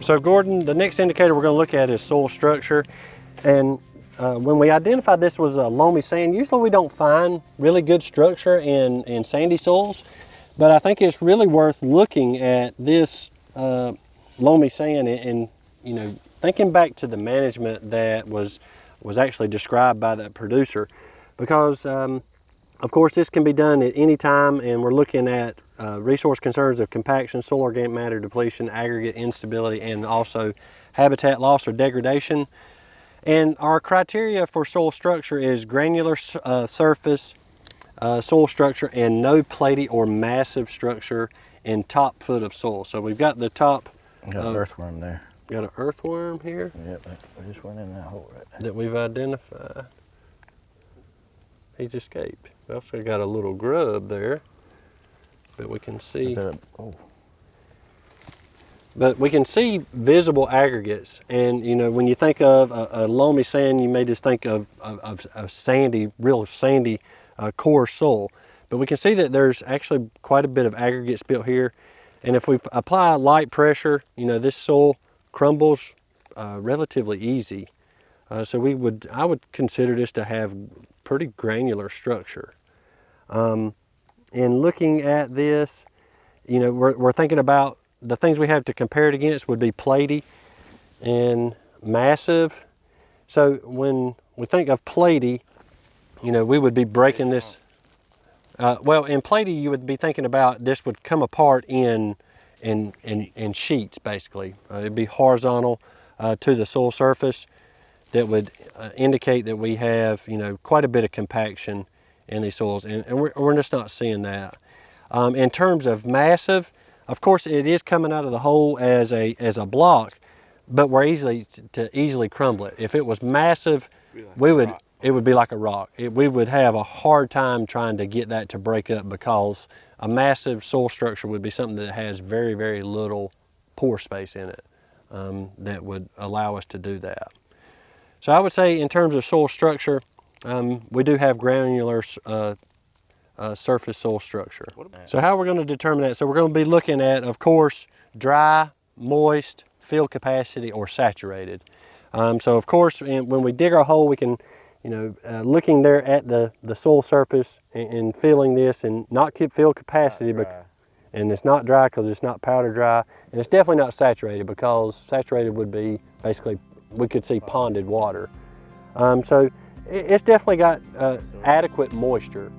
So Gordon, the next indicator we're going to look at is soil structure. And when we identified this was a loamy sand, usually we don't find really good structure in sandy soils, but I think it's really worth looking at this loamy sand and you know, thinking back to the management that was actually described by that producer, because of course this can be done at any time, and we're looking at resource concerns of compaction, soil organic matter depletion, aggregate instability, and also habitat loss or degradation. And our criteria for soil structure is granular surface soil structure and no platy or massive structure in top foot of soil. So we've got the top. Got an earthworm there. Got an earthworm here. Yep, I just went in that hole right there. That we've identified. He's escaped. We also got a little grub there that we can see. But we can see visible aggregates, and you know, when you think of a loamy sand, you may just think of sandy, real sandy coarse soil. But we can see that there's actually quite a bit of aggregates built here, and if we apply light pressure, you know, this soil crumbles relatively easy. So I would consider this to have pretty granular structure. In looking at this, you know, we're thinking about the things we have to compare it against would be platy and massive. So when we think of platy, you know, we would be breaking this. Well, in platy, you would be thinking about this would come apart in sheets, basically. It'd be horizontal to the soil surface. That would indicate that we have, you know, quite a bit of compaction in these soils, and we're just not seeing that. In terms of massive, of course, it is coming out of the hole as a block, but we're easily crumble it. If it was massive, it would be like a rock. We would have a hard time trying to get that to break up, because a massive soil structure would be something that has very, very little pore space in it that would allow us to do that. So I would say in terms of soil structure, we do have granular surface soil structure. So how we're going to determine that? So we're going to be looking at, of course, dry, moist, field capacity, or saturated. So of course, when we dig our hole, we can, you know, looking there at the soil surface and feeling this, and not keep field capacity, and it's not dry because it's not powder dry, and it's definitely not saturated, because saturated would be basically, we could see ponded water. So it's definitely got adequate moisture.